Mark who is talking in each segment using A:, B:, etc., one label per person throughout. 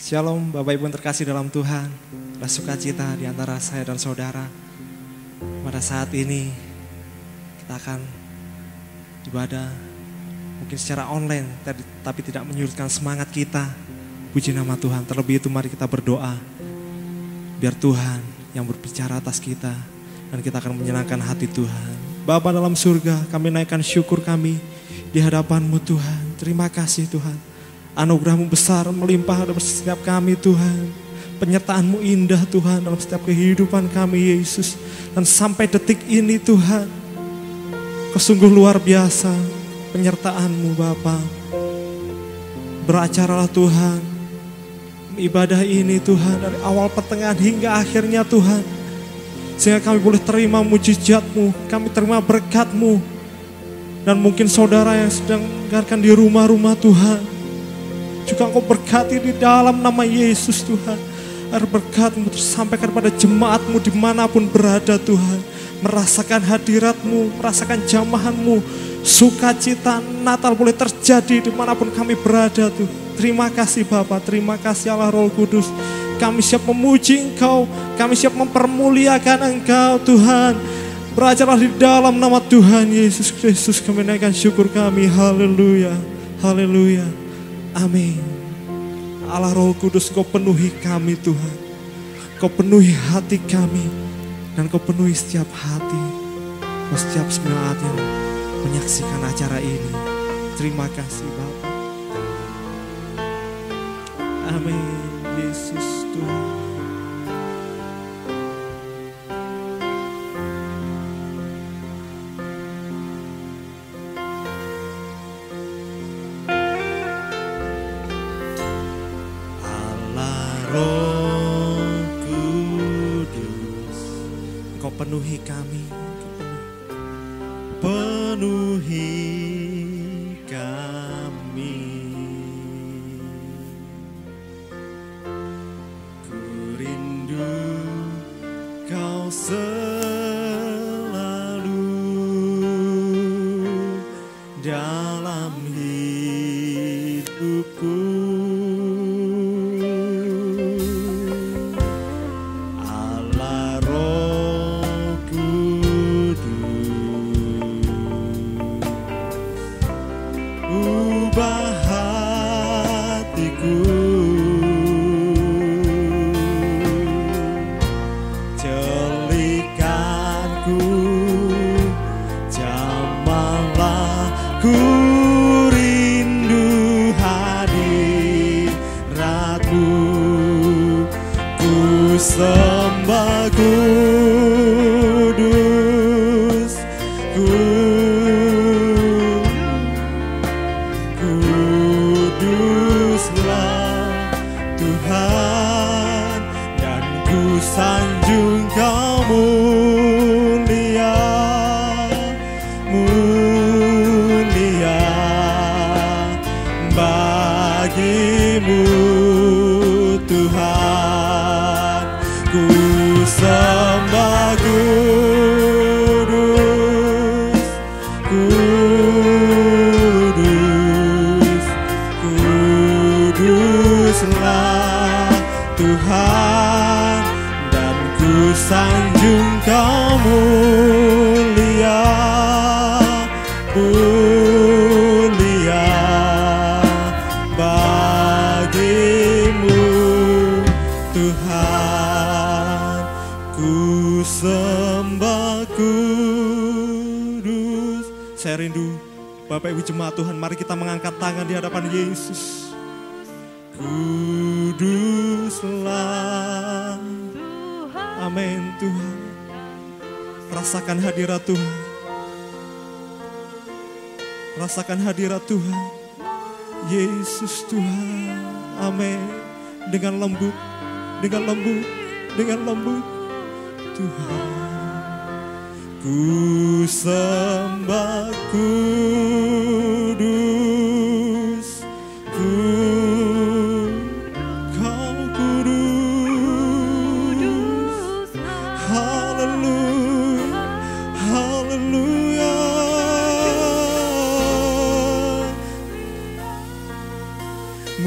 A: Shalom Bapak Ibu yang terkasih dalam Tuhan. Ada sukacita di antara saya dan saudara. Pada saat ini kita akan ibadah mungkin secara online, tapi tidak menyurutkan semangat kita. Puji nama Tuhan. Terlebih itu mari kita berdoa. Biar Tuhan yang berbicara atas kita dan kita akan menyenangkan hati Tuhan. Bapa dalam surga, kami naikkan syukur kami di hadapan-Mu Tuhan. Terima kasih Tuhan. Anugerah-Mu besar melimpah dalam setiap kami Tuhan. Penyertaan-Mu indah Tuhan dalam setiap kehidupan kami Yesus. Dan sampai detik ini Tuhan, Kau sungguh luar biasa penyertaan-Mu Bapa. Beracaralah Tuhan ibadah ini Tuhan dari awal pertengahan hingga akhirnya Tuhan. Sehingga kami boleh terima mujizat-Mu, kami terima berkat-Mu. Dan mungkin saudara yang sedang mendengarkan di rumah-rumah Tuhan, juga Engkau berkati di dalam nama Yesus Tuhan. Agar berkat-Mu tersampaikan pada jemaat-Mu dimanapun berada Tuhan. Merasakan hadirat-Mu, merasakan jamahan-Mu. Sukacita Natal boleh terjadi dimanapun kami berada Tuhan. Terima kasih Bapa, terima kasih Allah Roh Kudus. Kami siap memuji Engkau, kami siap mempermuliakan Engkau Tuhan. Berajarlah di dalam nama Tuhan Yesus Kristus. Kami naikkan syukur kami, haleluya, haleluya. Amin. Allah Roh Kudus, Kau penuhi kami Tuhan. Kau penuhi hati kami. Dan Kau penuhi setiap hati. Kau setiap semangat yang menyaksikan acara ini. Terima kasih Bapa. Amin. Yesus Tuhan. Penuhi kami, penuhi kami. Ku rindu Kau selalu dalam hidupku. Sembah kudus, kuduslah Tuhan, dan ku sanjung Kau mulia, mulia bagi-Mu Tuhan. Ku sembah kudus, kudus, kuduslah Tuhan, dan ku sanjung Kau mulia, mulia bagi-Mu Tuhan. Ku sembah kudus. Saya rindu Bapak Ibu jemaat Tuhan, mari kita mengangkat tangan di hadapan Yesus. Kuduslah Tuhan. Amin Tuhan. Rasakan hadirat Tuhan. Rasakan hadirat Tuhan. Yesus Tuhan. Amin. Dengan lembut, dengan lembut, dengan lembut Tuhan. Ku sembah kudus, Kau kudus. Haleluya, haleluya.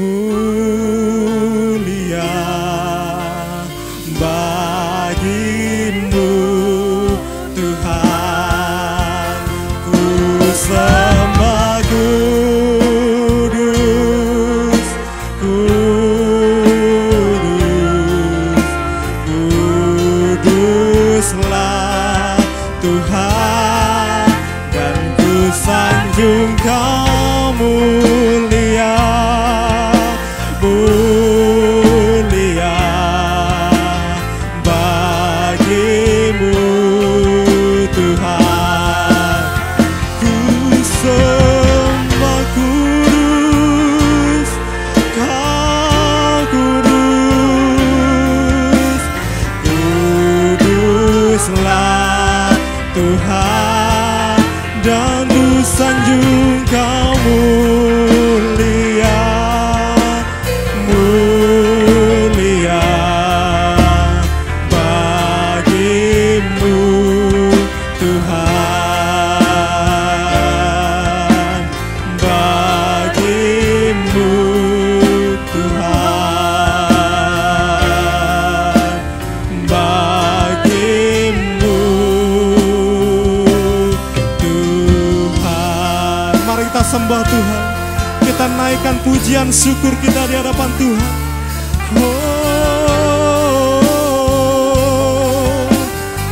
A: Mulia sembah kudus, kudus, kuduslah Tuhan, dan ku sanjung Kau mulia, mulia bagimu Tuhan. Ku sembah kudus, Kau kudus, kuduslah Tuhan, dan ku sanjung Kau mulia, mulia bagimu Tuhan, bagimu Tuhan, bagimu Tuhan. Mari kita sembah Tuhan, kita naikkan pujian syukur kita di hadapan Tuhan. Oh,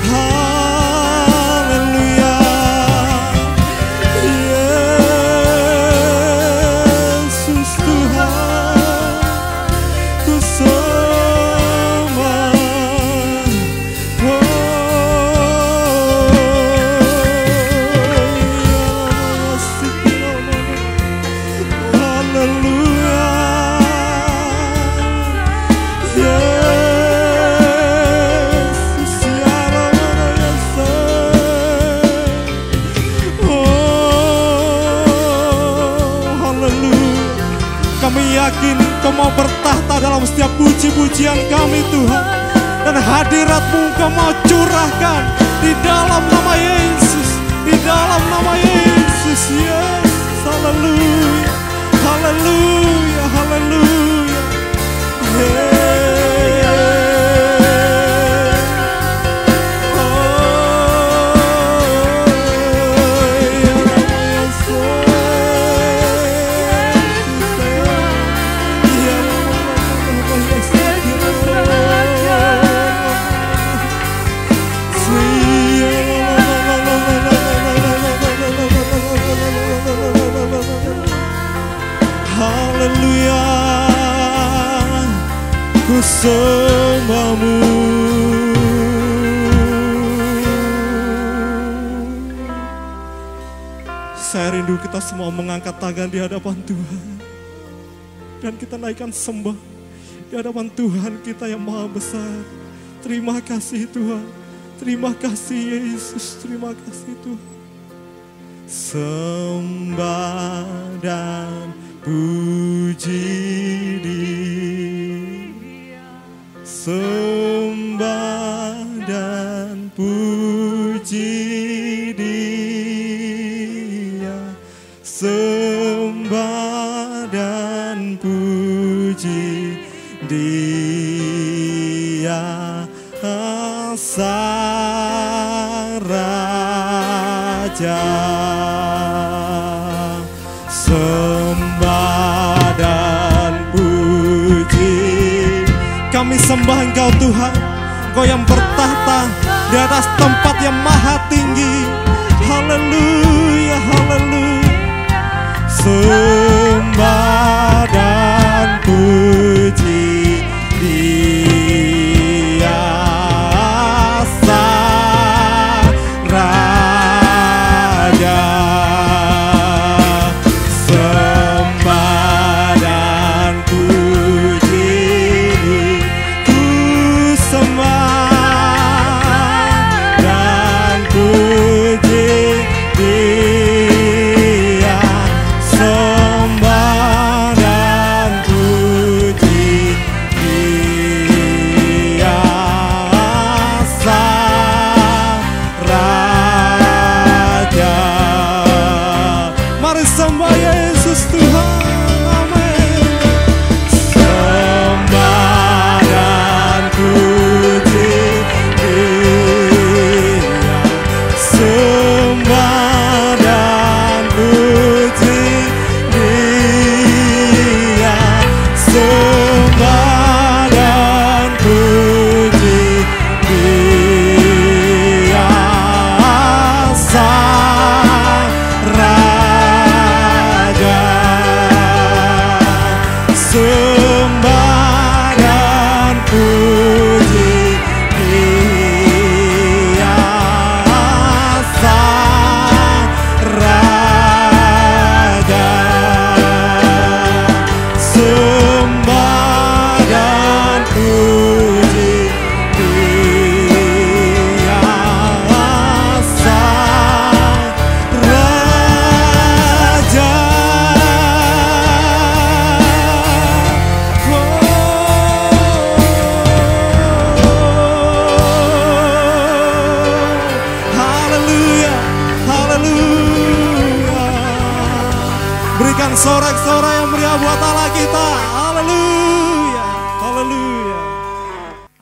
A: haleluya, Yesus Tuhan, ku sembah. Haleluya, Yesus, ya Rabbana, Yesus. Oh, haleluya. Kami yakin Kau mau bertahta dalam setiap puji-pujian kami Tuhan, dan hadirat-Mu Kau mau curahkan di dalam nama Yesus, di dalam nama Yesus. Yes, haleluya, haleluya, haleluya. Haleluya, ku sembah-Mu. Saya rindu kita semua mengangkat tangan di hadapan Tuhan, dan kita naikkan sembah di hadapan Tuhan kita yang maha besar. Terima kasih Tuhan, terima kasih Yesus, terima kasih Tuhan. Sembah dan puji Dia, sembah dan puji Dia, sembah dan puji Dia, Sang Raja. Sembah dan puji, kami sembah Engkau Tuhan, Engkau yang bertahta di atas tempat yang maha tinggi. Haleluya, haleluya. Sembah dan puji Dia, Sang Raja. Sembah dan puji, ku sembah dan puji Dia, sembah dan puji Dia, Sang Raja. Mari sembah Yesus Tuhan, amin. Sembah dan puji Dia, sembah dan Berikan sorak-sorai yang meriah buat Allah kita. Haleluya. Haleluya.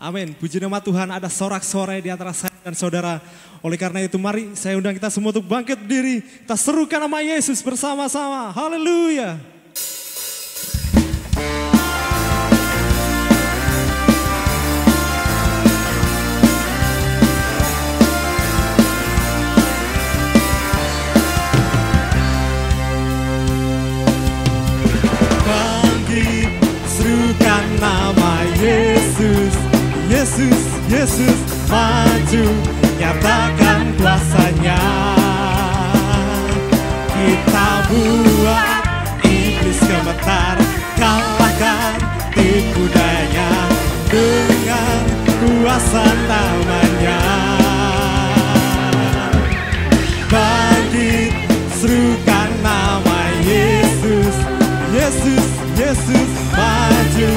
A: Amin. Puji nama Tuhan, ada sorak-sorai di antara saya dan saudara. Oleh karena itu mari saya undang kita semua untuk bangkit berdiri. Kita serukan nama Yesus bersama-sama. Haleluya. Bangkit, serukan nama Yesus. Yesus, Yesus, maju, nyatakan kuasanya. Kita buat iblis gemetar, kalahkan tipu daya dengan kuasa namanya. Bangkit, serukan nama Yesus. Yesus, Yesus, maju,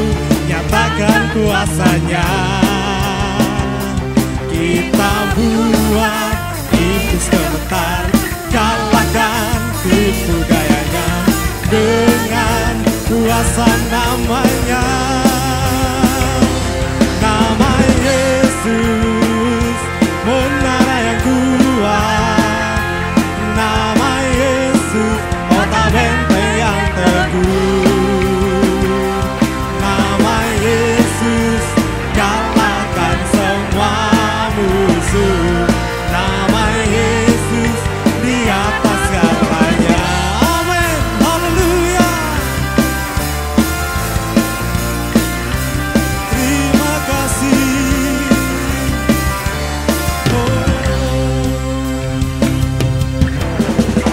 A: nyatakan kuasanya. Kita buat iblis gemetar, kalahkan tipu dayanya dengan kuasa namanya. Nama Yesus, menara yang kuat. Nama Yesus, kota benteng yang teguh. Nama Yesus, kalahkan semua musuh. Nama Yesus, di atas segalanya. Amin, haleluya. Terima kasih.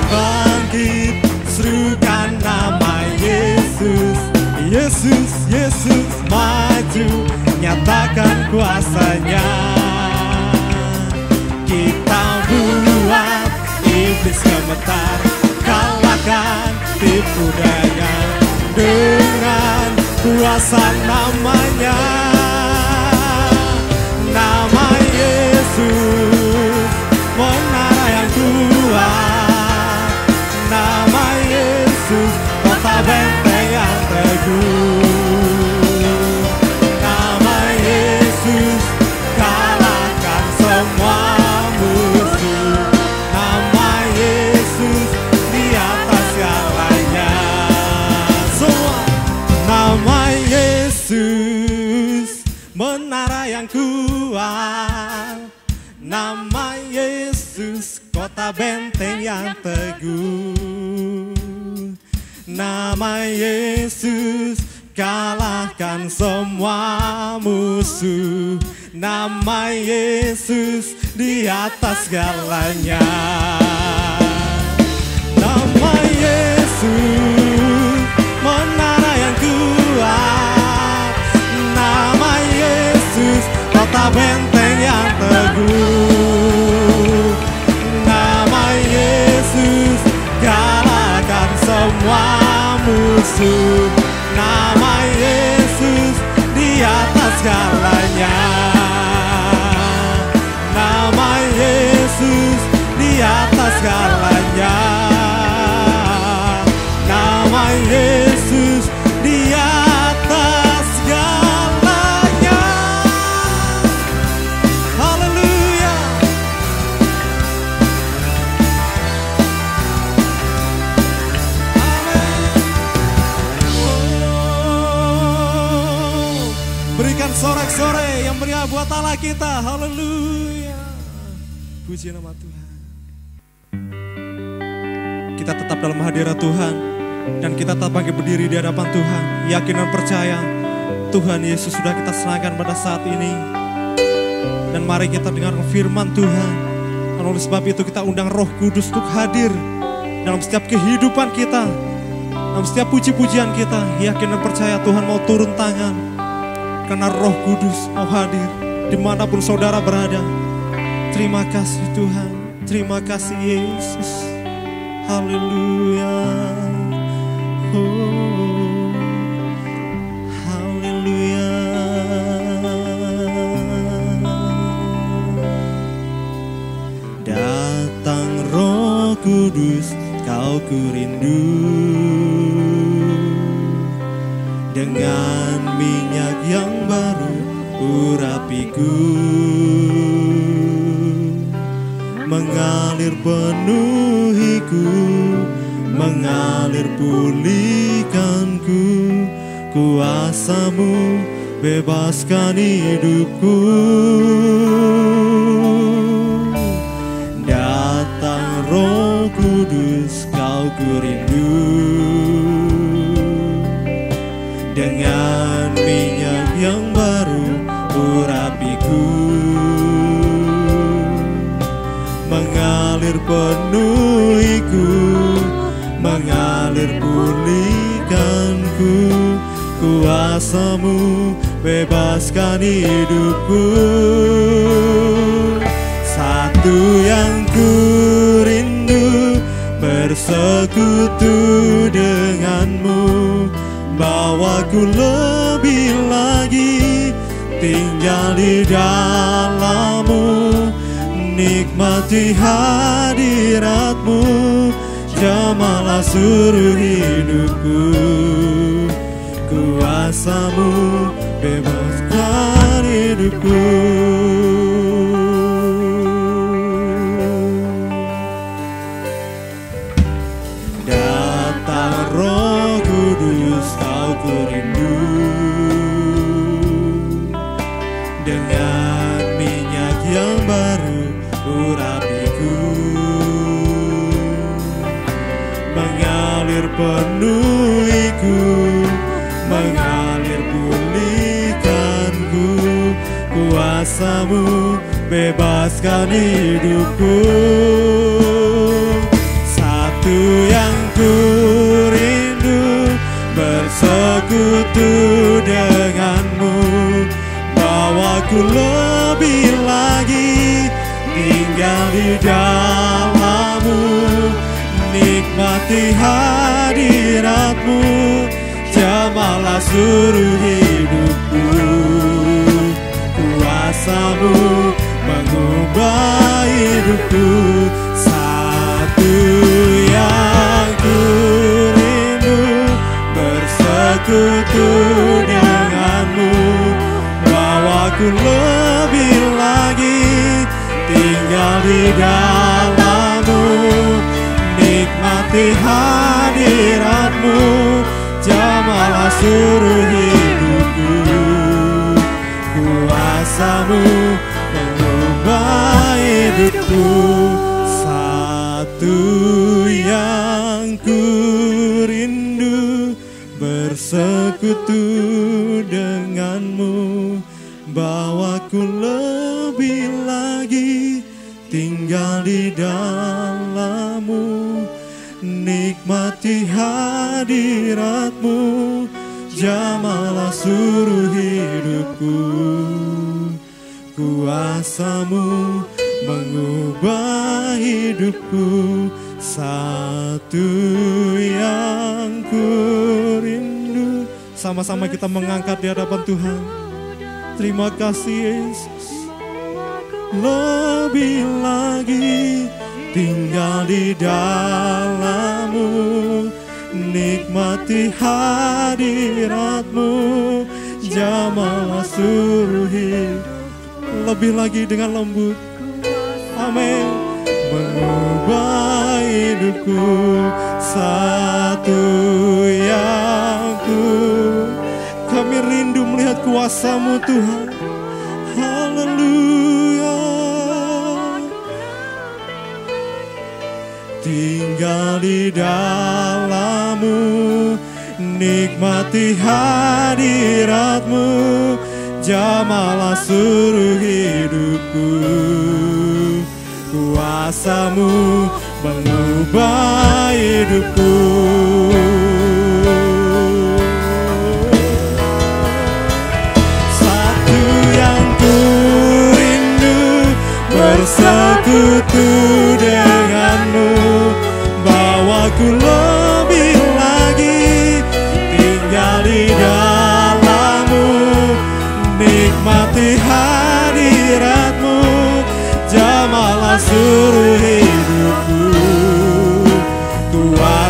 A: Bangkit, serukan nama Yesus. Yesus, Yesus, maju, nyatakan kuasanya. Kita buat iblis gemetar, kalahkan tipu daya dengan kuasa namanya. Nama Yesus, menara yang kuat. Nama Yesus, kota benteng yang teguh. Nama Yesus, kalahkan semua musuh. Nama Yesus, di atas segalanya. Semua. Nama Yesus, menara yang kuat. Nama Yesus, kota benteng yang teguh. Nama Yesus, kalahkan semua musuh. Nama Yesus, di atas segalanya. Nama Yesus, menara yang kuat. Nama Yesus, kota benteng yang teguh. Nama Yesus, kalahkan semua musuh. Nama Yesus, di atas segalanya. Nama Yesus, di atas segalanya. Nama Yesus, di atas segalanya. Haleluya. Berikan sorak-sorai yang meriah buat Allah kita. Haleluya. Puji nama Tuhan. Kita tetap dalam hadirat Tuhan. Dan kita tetap bangkit berdiri di hadapan Tuhan. Yakin dan percaya Tuhan Yesus sudah kita serahkan pada saat ini. Dan mari kita dengar firman Tuhan. Dan oleh sebab itu kita undang Roh Kudus untuk hadir dalam setiap kehidupan kita. Dalam setiap puji-pujian kita. Yakin dan percaya Tuhan mau turun tangan. Karena Roh Kudus mau hadir dimanapun saudara berada. Terima kasih Tuhan. Terima kasih Yesus. Haleluya. Oh, haleluya. Datang Roh Kudus, kau Kau ku rindu, dengan minyak yang baru urapiku, mengalir penuhiku, mengalir pulihkanku. Kuasa-Mu bebaskan hidupku. Datang Roh Kudus, Kau ku rindu, dengan minyak yang baru urapiku, mengalir penuhiku, mengalir pulihkanku. Kuasa-Mu bebaskan hidupku. Satu yang ku rindu, bersekutu dengan-Mu, bawaku lebih lagi tinggal di dalam-Mu, nikmati hadirat-Mu, jamalah seluruh hidupku. Kuasa-Mu bebaskan hidupku. Datang Roh Kudus, Kau ku rindu, dengan minyak yang baru urapiku, mengalir penuhiku, mengalir pulihkanku. Kuasa-Mu bebaskan hidupku. Satu yang ku rindu, bersekutu dengan-Mu, bawaku lebih lagi tinggal di dalam-Mu, nikmati hadirat-Mu, jamalah seluruh hidupku. Kuasa-Mu mengubah hidupku. Satu yang ku rindu, bersekutu dengan-Mu, bawaku lebih lagi tinggal di dalam-Mu, nikmati hadirat-Mu, jamalah seluruh hidupku. Kuasa-Mu mengubah hidupku. Satu yang ku rindu, bersekutu dengan-Mu, bawaku lebih lagi tinggal di dalam-Mu, nikmati hadirat-Mu, jamalah seluruh hidupku. Kuasa-Mu mengubah hidupku. Satu yang ku rindu. Sama-sama kita mengangkat di hadapan Tuhan. Terima kasih Yesus. Lebih lagi tinggal di dalam-Mu, nikmati hadirat-Mu, jamalah seluruh hidup. Lebih lagi dengan lembut. Amin. Mengubah hidupku. Satu yang ku, kami rindu melihat kuasa-Mu Tuhan. Haleluya. Tinggal di dalam-Mu, nikmati hadirat-Mu, jamalah seluruh hidupku. Kuasa-Mu mengubah hidupku. Satu yang ku rindu, bersekutu dengan-Mu, bawaku lebih lagi tinggal di dalam-Mu, nikmati hadirat-Mu, jamalah seluruh hidupku.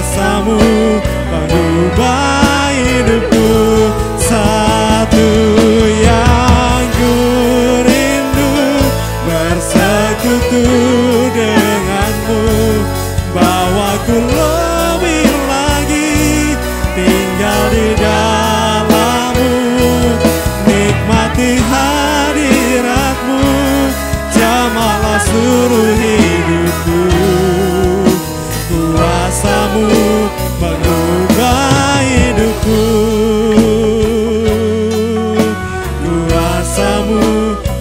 A: kuasamu mengubah hidupku. Satu yang ku rindu, bersekutu denganmu, bawaku lebih lagi tinggal di dalammu, nikmati hadiratmu, jamalah seluruh hidupku. Kuasamu mengubah hidupku, kuasamu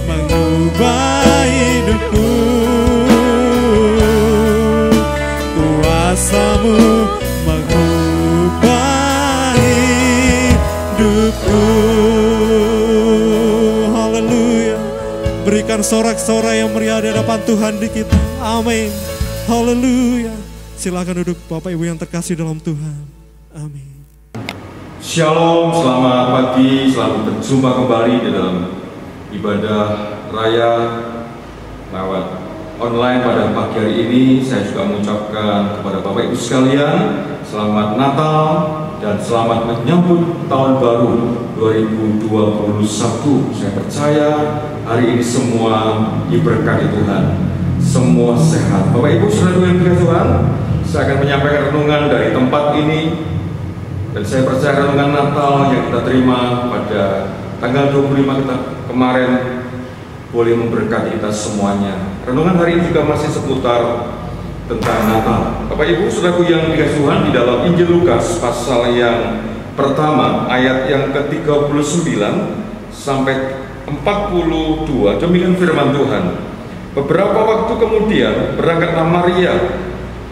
A: mengubah hidupku, kuasamu mengubah hidupku. Haleluya. Berikan sorak-sorai yang meriah di hadapan Tuhan di kita. Amin. Haleluya. Silakan duduk Bapak Ibu yang terkasih dalam Tuhan. Amin.
B: Shalom, selamat pagi, selamat berjumpa kembali di dalam ibadah raya lewat online pada pagi hari ini. Saya juga mengucapkan kepada Bapak Ibu sekalian selamat Natal dan selamat menyambut tahun baru 2021. Saya percaya hari ini semua diberkati Tuhan, semua sehat. Bapak Ibu saudara yang dikasihi Tuhan, saya akan menyampaikan renungan dari tempat ini. Dan saya percaya renungan Natal yang kita terima pada tanggal 25 kita kemarin boleh memberkati kita semuanya. Renungan hari ini juga masih seputar tentang Natal. Bapak Ibu saudaraku yang dikasihi Tuhan, di dalam Injil Lukas pasal yang pertama ayat yang ke-39 sampai 42, demikian firman Tuhan. Beberapa waktu kemudian berangkatlah Maria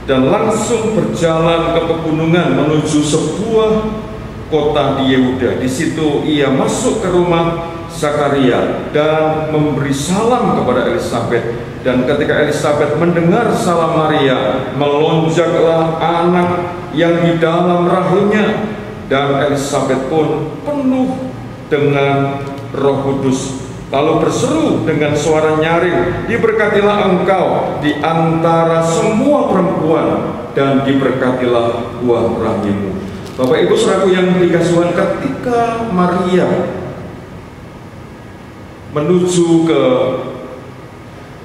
B: dan langsung berjalan ke pegunungan menuju sebuah kota di Yehuda. Di situ ia masuk ke rumah Zakaria dan memberi salam kepada Elisabet. Dan ketika Elisabet mendengar salam Maria, melonjaklah anak yang di dalam rahimnya, dan Elisabet pun penuh dengan Roh Kudus. Lalu berseru dengan suara nyaring, diberkatilah engkau di antara semua perempuan, dan diberkatilah buah rahimmu. Bapak Ibu saudaraku yang dikasihi Tuhan, ketika Maria menuju ke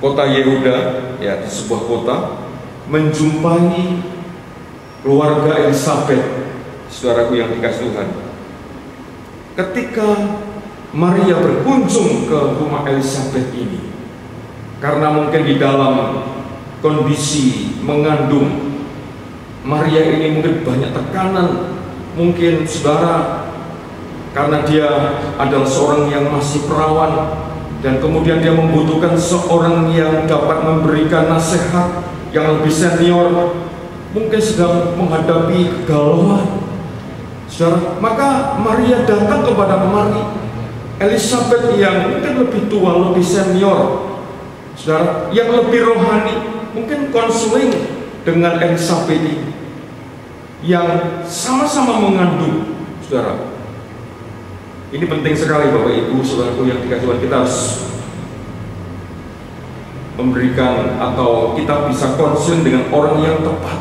B: kota Yehuda, ya di sebuah kota, menjumpai keluarga Elisabet, saudaraku yang dikasihi Tuhan. Ketika Maria berkunjung ke rumah Elisabet ini, karena mungkin di dalam kondisi mengandung, Maria ini mungkin banyak tekanan, mungkin saudara, karena dia adalah seorang yang masih perawan, dan kemudian dia membutuhkan seorang yang dapat memberikan nasihat yang lebih senior, mungkin sedang menghadapi kegalauan, saudara. Maka Maria datang kepada Elisabet yang mungkin lebih tua, lebih senior, saudara, yang lebih rohani, mungkin konseling dengan Elisabet ini, yang sama-sama mengandung, saudara. Ini penting sekali Bapak Ibu saudaraku yang dikasihi Tuhan, kita harus memberikan atau kita bisa konseling dengan orang yang tepat,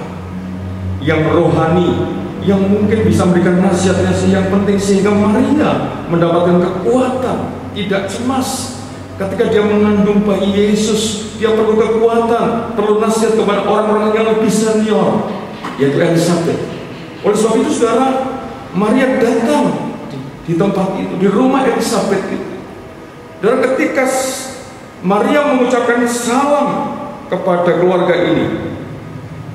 B: yang rohani, yang mungkin bisa memberikan nasihat-nasihat yang penting, sehingga Maria mendapatkan kekuatan, tidak cemas. Ketika dia mengandung bayi Yesus, dia perlu kekuatan, perlu nasihat kepada orang-orang yang lebih senior, yaitu Elisabet. Oleh sebab itu saudara, Maria datang di tempat itu, di rumah Elisabet itu. Dan ketika Maria mengucapkan salam kepada keluarga ini,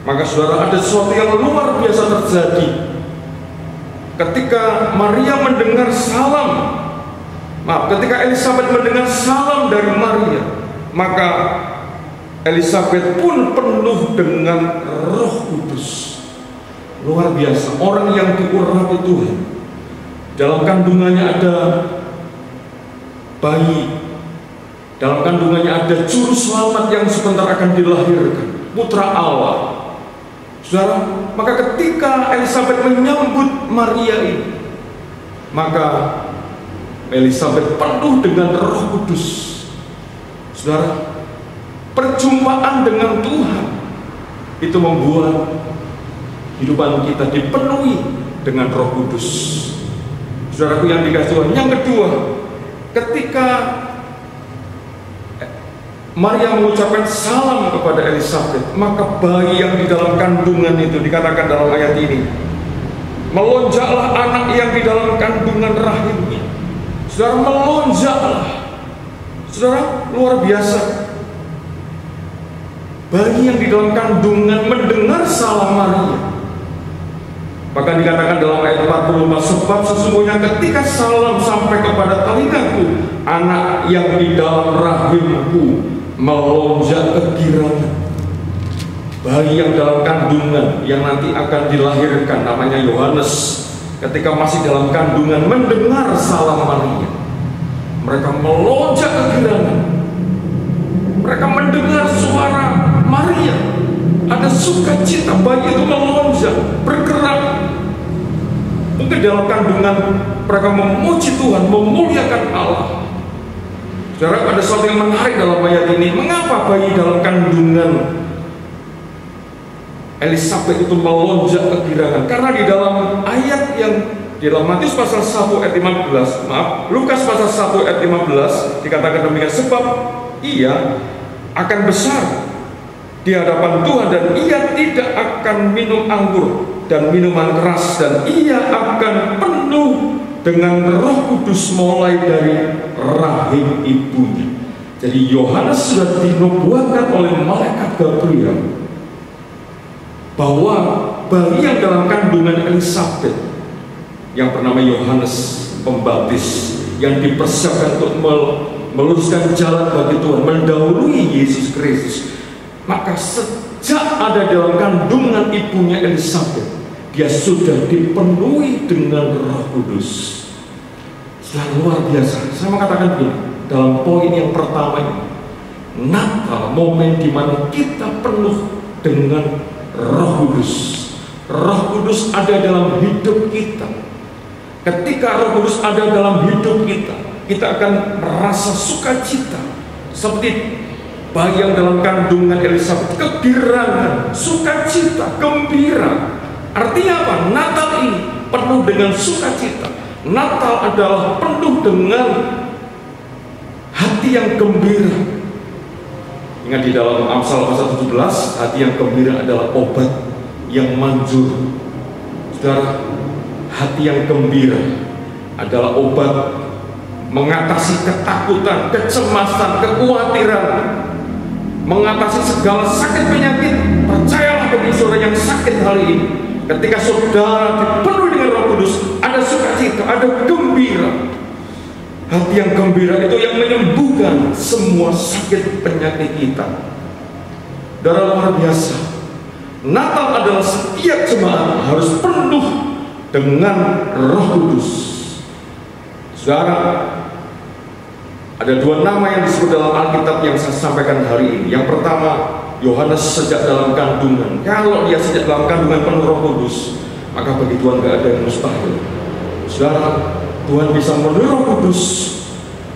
B: maka saudara, ada sesuatu yang luar biasa terjadi. Ketika Maria mendengar salam, ketika Elisabet mendengar salam dari Maria, maka Elisabet pun penuh dengan Roh Kudus. Luar biasa, orang yang diurapi Tuhan. Dalam kandungannya ada bayi, dalam kandungannya ada juru selamat yang sebentar akan dilahirkan, Putra Allah. Saudara, maka ketika Elisabet menyambut Maria ini, maka Elisabet penuh dengan Roh Kudus. Saudara, perjumpaan dengan Tuhan itu membuat kehidupan kita dipenuhi dengan Roh Kudus. Saudaraku yang dikasihi Tuhan, yang kedua, ketika Maria mengucapkan salam kepada Elisabet, maka bayi yang di dalam kandungan itu, dikatakan dalam ayat ini, melonjaklah anak yang di dalam kandungan rahimnya. Saudara, melonjaklah. Saudara, luar biasa. Bayi yang di dalam kandungan mendengar salam Maria. Bahkan dikatakan dalam ayat 44, sebab sesungguhnya ketika salam sampai kepada telingaku, anak yang di dalam rahimku melonjak kegirangan. Bayi yang dalam kandungan yang nanti akan dilahirkan, namanya Yohanes, ketika masih dalam kandungan mendengar salam Maria, mereka melonjak kegirangan. Mereka mendengar suara Maria, ada sukacita, bayi itu melonjak, bergerak. Mungkin dalam kandungan mereka memuji Tuhan, memuliakan Allah. Saudara, ada sesuatu yang menarik dalam ayat ini. Mengapa bayi dalam kandungan Elisabet itu melonjak kegirangan? Karena di dalam ayat yang di dalam Matius pasal 1 ayat 15, Lukas pasal 1 ayat 15 dikatakan demikian, sebab ia akan besar di hadapan Tuhan dan ia tidak akan minum anggur dan minuman keras, dan ia akan penuh dengan Roh Kudus mulai dari rahim ibunya. Jadi Yohanes sudah dinubuatkan oleh malaikat Gabriel bahwa bayi yang dalam kandungan Elisabet yang bernama Yohanes Pembaptis, yang dipersiapkan untuk meluruskan jalan bagi Tuhan, mendahului Yesus Kristus, maka sejak ada dalam kandungan ibunya Elisabet, dia sudah dipenuhi dengan Roh Kudus. Sudah luar biasa. Saya mau katakan begini, dalam poin yang pertama ini, Natal, momen di mana kita penuh dengan Roh Kudus. Roh Kudus ada dalam hidup kita. Ketika Roh Kudus ada dalam hidup kita, kita akan merasa sukacita seperti bayi yang dalam kandungan Elisabet, kegirangan, sukacita, gembira. Artinya apa? Natal ini penuh dengan sukacita. Natal adalah penuh dengan hati yang gembira. Ingat di dalam Amsal pasal 17, hati yang gembira adalah obat yang manjur. Saudara, hati yang gembira adalah obat mengatasi ketakutan, kecemasan, kekhawatiran, mengatasi segala sakit penyakit. Percayalah bagi saudara yang sakit hari ini, ketika saudara dipenuhi dengan Roh Kudus, ada sukacita, ada gembira. Hati yang gembira itu yang menyembuhkan semua sakit penyakit kita. Saudara, luar biasa. Natal adalah setiap jemaat harus penuh dengan Roh Kudus. Saudara, ada dua nama yang disebut dalam Alkitab yang saya sampaikan hari ini. Yang pertama, Yohanes sejak dalam kandungan. Kalau dia sejak dalam kandungan penuh Roh Kudus, maka bagi Tuhan gak ada yang mustahil. Saudara, Tuhan bisa memenuhi Roh Kudus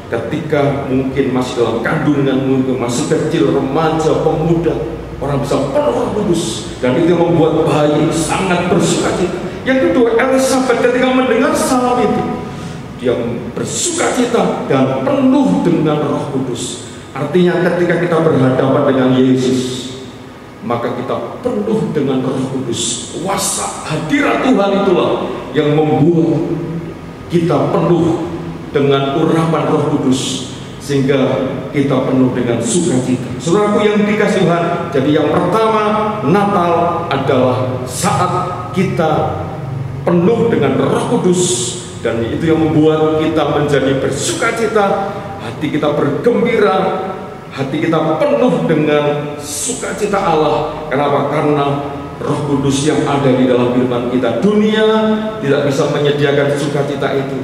B: ketika mungkin masih dalam kandungan, mungkin masih kecil, remaja, pemuda. Orang bisa penuh Roh Kudus, dan itu yang membuat bayi sangat bersukacita. Yang kedua, Elisabet ketika mendengar salam itu, dia bersukacita dan penuh dengan Roh Kudus. Artinya ketika kita berhadapan dengan Yesus, maka kita penuh dengan Roh Kudus. Kuasa hadirat Tuhan itulah yang membuat kita penuh dengan urapan Roh Kudus, sehingga kita penuh dengan sukacita. Saudaraku yang dikasihi Tuhan, jadi yang pertama, Natal adalah saat kita penuh dengan Roh Kudus, dan itu yang membuat kita menjadi bersukacita, hati kita bergembira, hati kita penuh dengan sukacita Allah. Kenapa? Karena Roh Kudus yang ada di dalam kehidupan kita. Dunia tidak bisa menyediakan sukacita itu,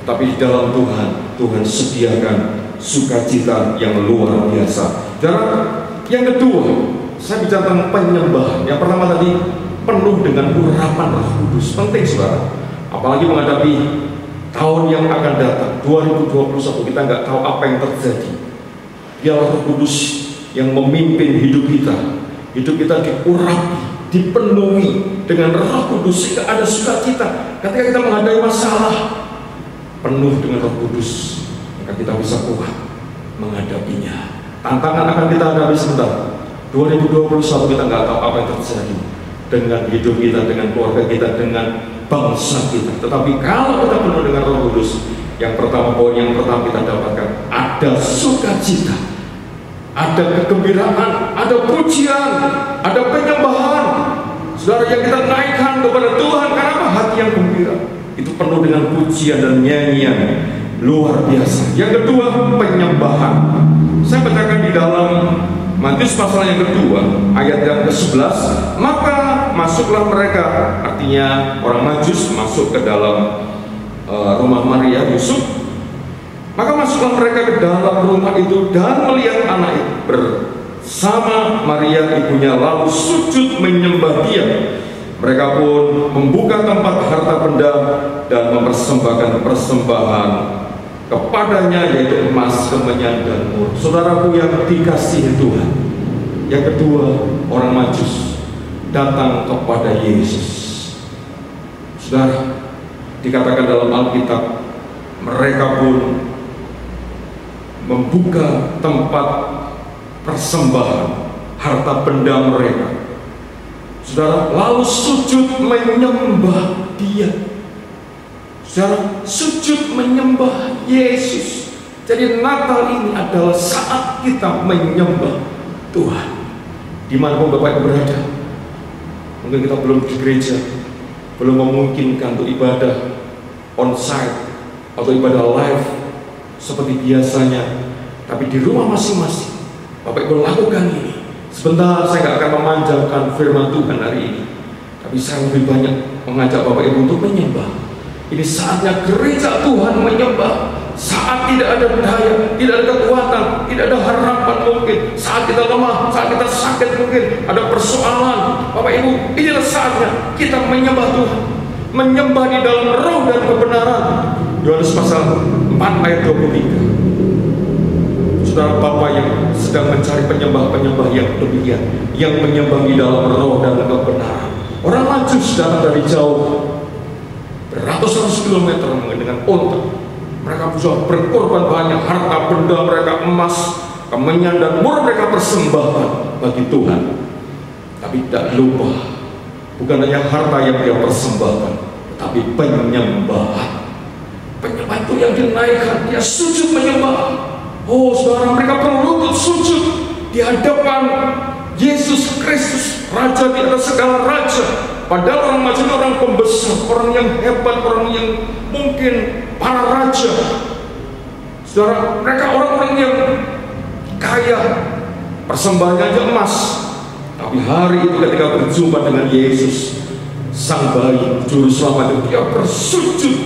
B: tapi di dalam Tuhan, Tuhan sediakan sukacita yang luar biasa. Dan yang kedua, saya bicara tentang penyembahan. Yang pertama tadi, penuh dengan urapan Roh Kudus. Penting saudara, apalagi menghadapi tahun yang akan datang 2021. Kita nggak tahu apa yang terjadi. Biarlah Roh Kudus yang memimpin hidup kita. Hidup kita diurapi dipenuhi dengan Roh Kudus sehingga ada sukacita ketika kita menghadapi masalah. Penuh dengan Roh Kudus, maka kita bisa kuat menghadapinya. Tantangan akan kita hadapi sebentar. 2021 kita nggak tahu apa yang terjadi dengan hidup kita, dengan keluarga kita, dengan bangsa kita. Tetapi kalau kita penuh dengan Roh Kudus, yang pertama, poin yang pertama kita dapatkan ada sukacita, ada kegembiraan, ada pujian, ada penyembahan. Saudara, yang kita naikkan kepada Tuhan karena apa? Hati yang gembira. Itu penuh dengan pujian dan nyanyian luar biasa. Yang kedua, penyembahan. Saya bacakan di dalam Matius pasal yang kedua, ayat yang ke-11. Maka masuklah mereka, artinya orang Majus masuk ke dalam rumah Maria Yusuf. Maka masuklah mereka ke dalam rumah itu dan melihat anak itu bersama Maria ibunya, lalu sujud menyembah dia. Mereka pun membuka tempat harta benda dan mempersembahkan persembahan kepadanya, yaitu emas, kemenyan, dan mur. Saudaraku yang dikasihi Tuhan, yang kedua, orang Majus datang kepada Yesus. Saudara, dikatakan dalam Alkitab, mereka pun membuka tempat persembahan harta benda mereka. Saudara, lalu sujud menyembah dia. Saudara, sujud menyembah Yesus. Jadi Natal ini adalah saat kita menyembah Tuhan. Dimanapun Bapak Ibu berada, mungkin kita belum di gereja, belum memungkinkan untuk ibadah on-site atau ibadah live seperti biasanya, tapi di rumah masing-masing Bapak Ibu lakukan ini. Sebentar, saya nggak akan memanjangkan firman Tuhan hari ini, tapi saya lebih banyak mengajak Bapak Ibu untuk menyembah. Ini saatnya gereja Tuhan menyembah. Saat tidak ada daya, tidak ada kekuatan, tidak ada harapan mungkin, saat kita lemah, saat kita sakit mungkin, ada persoalan, Bapak Ibu, inilah saatnya kita menyembah Tuhan. Menyembah di dalam roh dan kebenaran. Yohanes pasal 4 ayat 23. Saudara, Bapak yang sedang mencari penyembah-penyembah yang demikian, yang menyembah di dalam roh dan kebenaran. Orang Majus datang dari jauh, beratus-ratus kilometer dengan onta. Mereka bisa berkorban banyak, harta benda mereka, emas, kemenyan, dan mur mereka persembahkan bagi Tuhan. Tapi tidak lupa, bukan hanya harta yang dia persembahkan, tetapi penyembahan. Penyembah itu yang dinaikkan, dia sujud menyembah. Oh saudara, mereka berlutut sujud di hadapan Yesus Kristus, Raja di atas segala raja. Padahal orang Majus orang pembesar, orang yang hebat, orang yang mungkin para raja. Saudara, mereka orang-orang yang kaya, persembahannya aja emas. Tapi hari itu ketika berjumpa dengan Yesus, Sang Bayi, Juru Selamat itu, dia bersujud,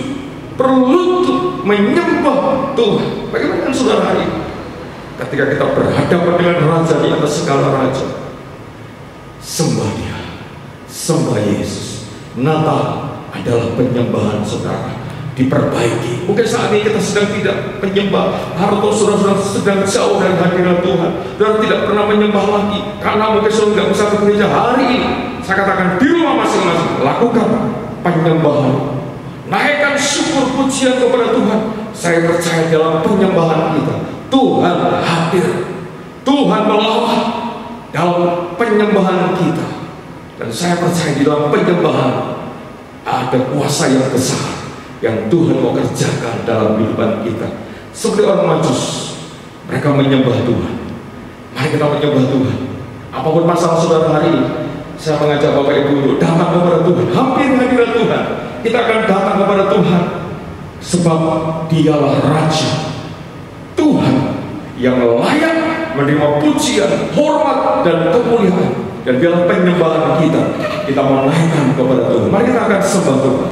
B: berlutut, menyembah Tuhan. Bagaimana dengan saudara hari ini? Ketika kita berhadapan dengan Raja di atas segala raja, sembah dia, sembah Yesus. Natal adalah penyembahan saudara, diperbaiki. Mungkin saat ini kita sedang tidak menyembah, atau saudara sedang jauh dari hadirat Tuhan, dan tidak pernah menyembah lagi karena mungkin saudara tidak bisa ke gereja. Hari ini saya katakan, di rumah masing-masing lakukan penyembahan, naikkan syukur pujian kepada Tuhan. Saya percaya dalam penyembahan kita Tuhan hadir, Tuhan melawat dalam penyembahan kita. Dan saya percaya di dalam penyembahan ada kuasa yang besar yang Tuhan mau kerjakan dalam kehidupan kita. Seperti orang Majus, mereka menyembah Tuhan. Mari kita menyembah Tuhan. Apapun masalah saudara hari ini, saya mengajak Bapak Ibu untuk datang kepada Tuhan. Hampir hadirat Tuhan, kita akan datang kepada Tuhan, sebab Dialah Raja, Tuhan yang layak menerima pujian, hormat, dan kemuliaan. Dan biarlah penyembahan kita menaikkan kepada Tuhan. Mari kita akan sembah Tuhan.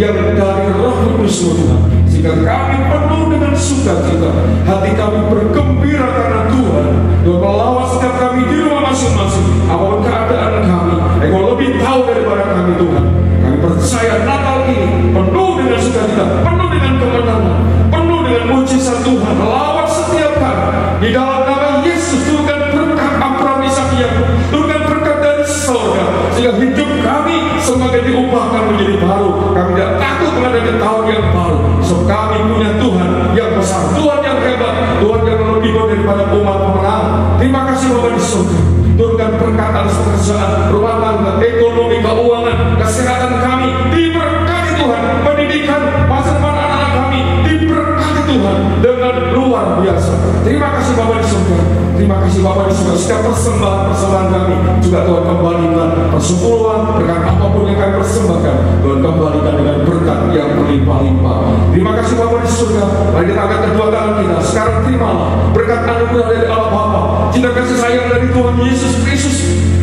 C: yang dari Roh Kudus Tuhan, sehingga kami penuh dengan sukacita, hati kami bergembira karena Tuhan melawat setiap kami di rumah masing-masing. Apapun keadaan kami, Engkau lebih tahu daripada kami Tuhan. Kami percaya Natal ini penuh dengan sukacita, penuh dengan kemenangan, penuh dengan mujizat Tuhan melawat setiap kami. Di dalam nama Yesus, turunkan berkat Abraham, Ishak, Yakub, turunkan berkat dari surga, sehingga hidup kami semakin diubahkan menjadi baru. Kami tidak takut menghadapi tahun yang baru, sebab kami punya Tuhan yang besar, Tuhan yang hebat, Tuhan yang lebih daripada umat pemenang. Terima kasih Bapa di surga. Turunkan berkat atas pekerjaan, rumah tangga, ekonomi, keuangan, kesehatan kami diberkati Tuhan. Pendidikan masa depan anak-anak kami diberkati Tuhan dengan luar biasa. Terima kasih Bapa di surga. Terima kasih Bapa di surga. Setiap persembahan kami juga Tuhan kembalikan. Persepuluhan, berkat apapun yang kami persembahkan, Tuhan kembalikan dengan berkat yang berlimpah-limpah. Terima kasih Bapa di surga. Mari kita angkat kedua tangan kita. Sekarang terimalah berkat anugerah dari Allah Bapa, cinta kasih sayang dari Tuhan Yesus Kristus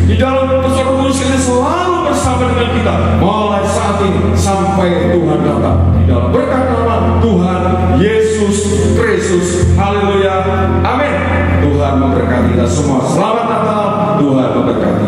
C: di dalam persekutuan kudus ini selalu bersama dengan kita mulai saat ini sampai Tuhan datang. Di dalam berkat nama Tuhan Yesus Kristus. Haleluya. Amin. Tuhan memberkati kita semua. Selamat Natal. Tuhan memberkati.